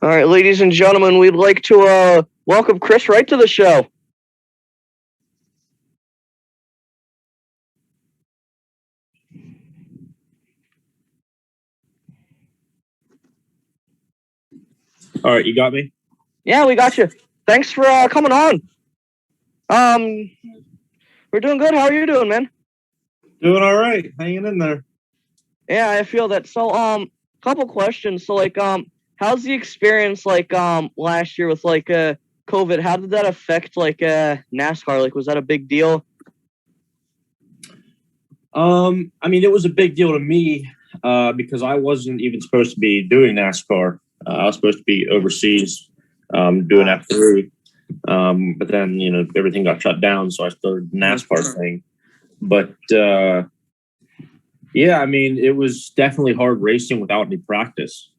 All right, ladies and gentlemen, we'd like to welcome Kris Wright to the show. All right, you got me? Yeah, we got you. Thanks for coming on. We're doing good. How are you doing, man? Doing all right. Hanging in there. Yeah, I feel that. So, couple questions. So, how's the experience last year with COVID? How did that affect NASCAR? Like, was that a big deal? I mean, it was a big deal to me because I wasn't even supposed to be doing NASCAR. I was supposed to be overseas doing F3. But then, everything got shut down, so I started the NASCAR thing. But yeah, I mean, it was definitely hard racing without any practice.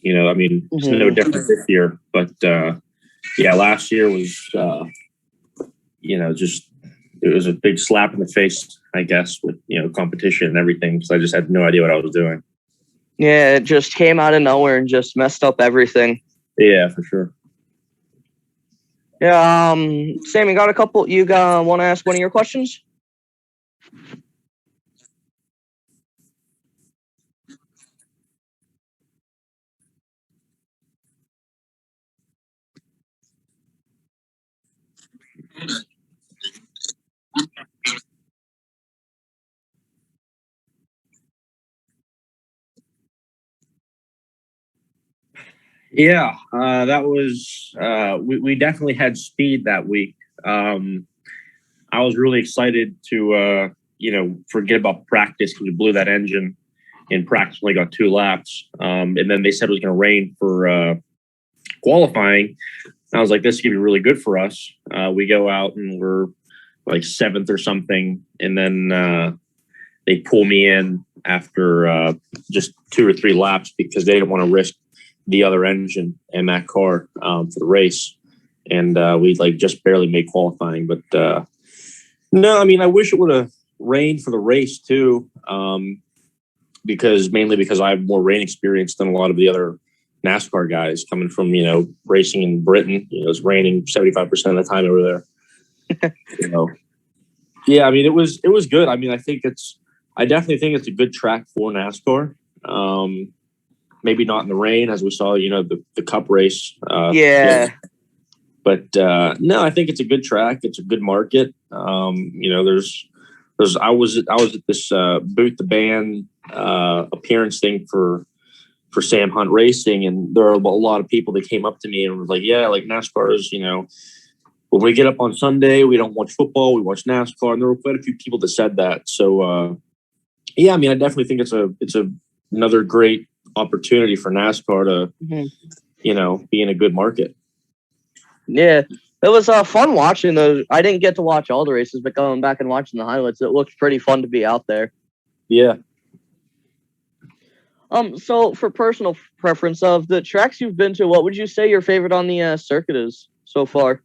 It's no different this year. But yeah, last year was, just it was a big slap in the face, I guess, with competition and everything, because I just had no idea what I was doing. Yeah, it just came out of nowhere and just messed up everything. Yeah, for sure. Yeah, Sam, you got a couple? You want to ask one of your questions? Yeah, that was we definitely had speed that week. I was really excited to forget about practice because we blew that engine in practice. Only got 2 laps, and then they said it was going to rain for qualifying. I was like, this is going to be really good for us. We go out and we're like 7th or something, and then they pull me in after just 2 or 3 laps because they didn't want to risk the other engine in that car for the race. And we just barely made qualifying. But no, I mean, I wish it would have rained for the race too, because I have more rain experience than a lot of the other NASCAR guys coming from, racing in Britain. It's raining 75% of the time over there. Yeah, I mean, it was good. I mean, I definitely think it's a good track for NASCAR. Maybe not in the rain, as we saw, the Cup race. Yeah. But no, I think it's a good track. It's a good market. I was at this Boot the Band appearance thing for Sam Hunt Racing, and there are a lot of people that came up to me and was like, yeah, like NASCAR is, when we get up on Sunday, we don't watch football, we watch NASCAR. And there were quite a few people that said that. So yeah, I mean, I definitely think it's another great opportunity for NASCAR to, be in a good market. Yeah, it was fun watching those. I didn't get to watch all the races, but going back and watching the highlights, it looked pretty fun to be out there. Yeah. So for personal preference of the tracks you've been to, what would you say your favorite on the circuit is so far?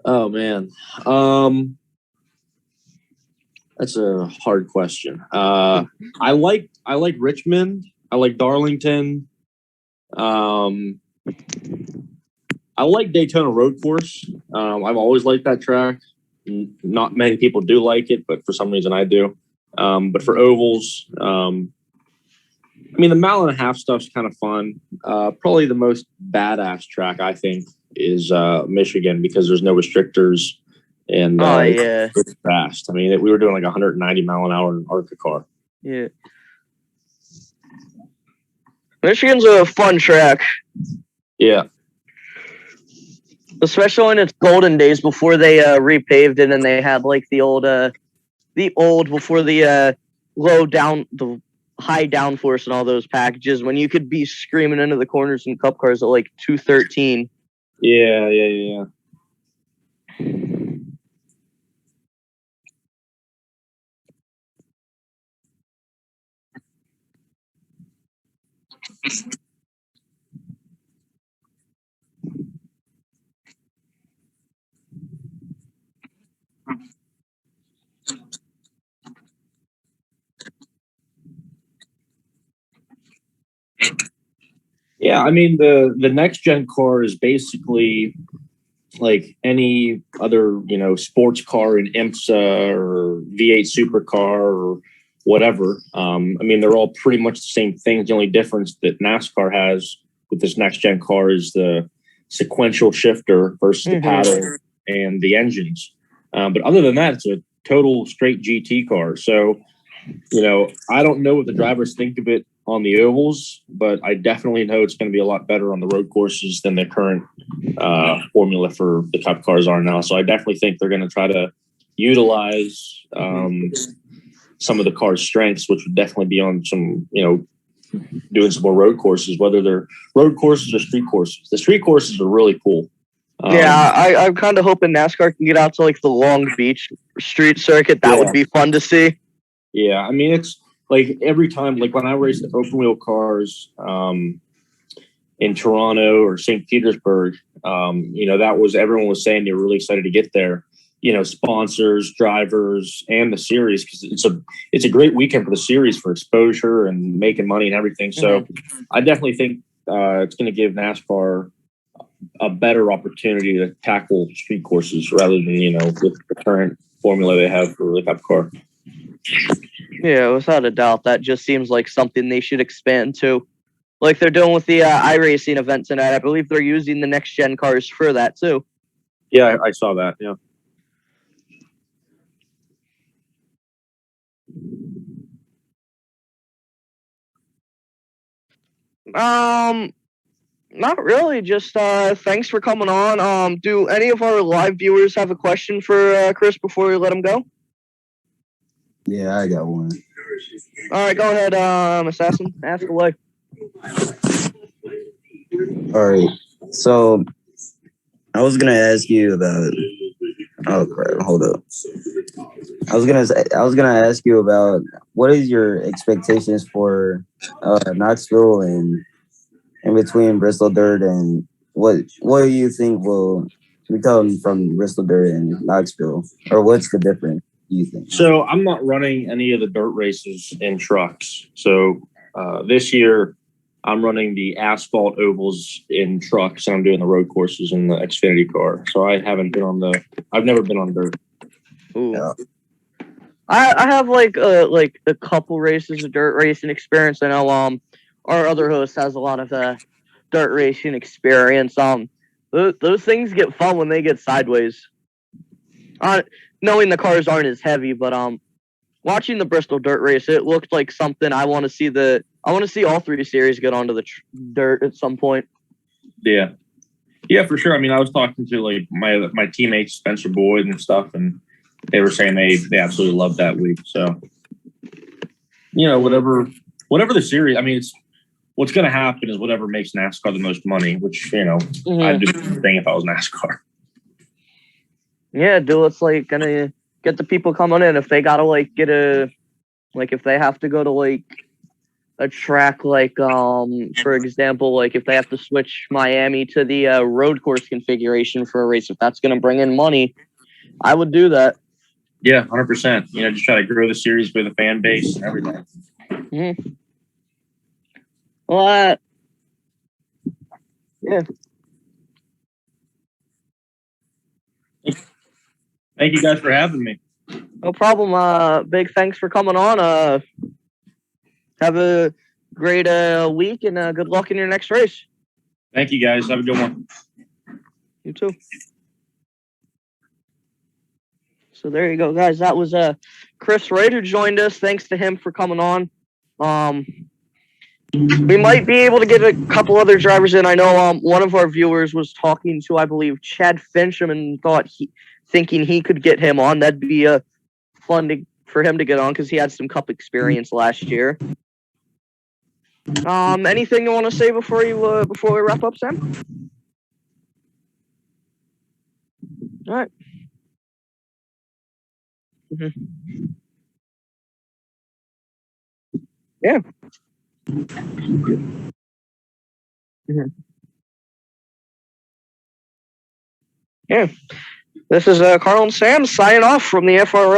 Oh man, that's a hard question. I like Richmond. I like Darlington. I like Daytona Road Course. I've always liked that track. Not many people do like it, but for some reason I do. But for ovals, I mean, the 1.5 mile stuff's kind of fun. Probably the most badass track, I think, is Michigan, because there's no restrictors and yeah, it's fast. I mean, we were doing like 190 mile an hour in an ARCA car. Yeah. Michigan's a fun track. Yeah. Especially in its golden days before they repaved it and they had like the old before the the high downforce and all those packages, when you could be screaming into the corners in Cup cars at like 213. Yeah. Yeah, I mean the next gen car is basically like any other, sports car in IMSA or V8 supercar or whatever. I mean, they're all pretty much the same thing. The only difference that NASCAR has with this next gen car is the sequential shifter versus the paddle and the engines. But other than that, it's a total straight GT car. So, I don't know what the drivers think of it on the ovals, but I definitely know it's going to be a lot better on the road courses than the current formula for the Cup cars are now. So I definitely think they're going to try to utilize some of the car's strengths, which would definitely be on some, doing some more road courses, whether they're road courses or street courses. The street courses are really cool. I'm kind of hoping NASCAR can get out to like the Long Beach street circuit. That would be fun to see. Yeah, I mean, it's like every time, like when I race the open wheel cars in Toronto or St. Petersburg, that was, everyone was saying they were really excited to get there. Sponsors, drivers, and the series, because it's a great weekend for the series for exposure and making money and everything. So I definitely think it's going to give NASCAR a better opportunity to tackle street courses rather than with the current formula they have for the Cup car. Yeah, without a doubt, that just seems like something they should expand to, like they're doing with the iRacing event tonight. I believe they're using the next gen cars for that too. Yeah, I saw that. Yeah. Not really. Just thanks for coming on. Do any of our live viewers have a question for Kris before we let him go? Yeah, I got one. All right, go ahead, Assassin. Ask away. All right. So I was gonna ask you about. Oh crap! Hold up. I was gonna ask you about what is your expectations for Knoxville and in between Bristol Dirt, and what do you think will become from Bristol Dirt and Knoxville, or what's the difference? Do you think? So I'm not running any of the dirt races in trucks. So this year I'm running the asphalt ovals in trucks, and I'm doing the road courses in the Xfinity car. So I've never been on dirt. Ooh. Yeah. I have like a couple races of dirt racing experience. I know our other host has a lot of dirt racing experience. Those things get fun when they get sideways. Knowing the cars aren't as heavy, but watching the Bristol dirt race, it looked like something I want to see. I want to see all three series get onto the dirt at some point. Yeah, for sure. I mean, I was talking to like my teammates Spencer Boyd and stuff, and they were saying they absolutely loved that week. So whatever the series. I mean, what's going to happen is whatever makes NASCAR the most money, which I'd do the thing if I was NASCAR. Yeah, dude, it's like gonna get the people coming in. If they gotta like get if they have to go to like a track like for example, like if they have to switch Miami to the road course configuration for a race, if that's gonna bring in money, I would do that. Yeah, 100%. Just try to grow the series with the fan base and everything. Mm-hmm. Well, yeah. Thank you guys for having me. No problem. Big thanks for coming on. Have a great week and good luck in your next race. Thank you guys. Have a good one. You too. So there you go, guys. That was Kris Wright who joined us. Thanks to him for coming on. We might be able to get a couple other drivers in. I know one of our viewers was talking to, I believe, Chad Fincham, and thinking he could get him on. That'd be fun for him to get on because he had some Cup experience last year. Anything you want to say before we wrap up, Sam? All right. Mm-hmm. Yeah. Mm-hmm. Yeah. This is Carl and Sam signing off from the FRL.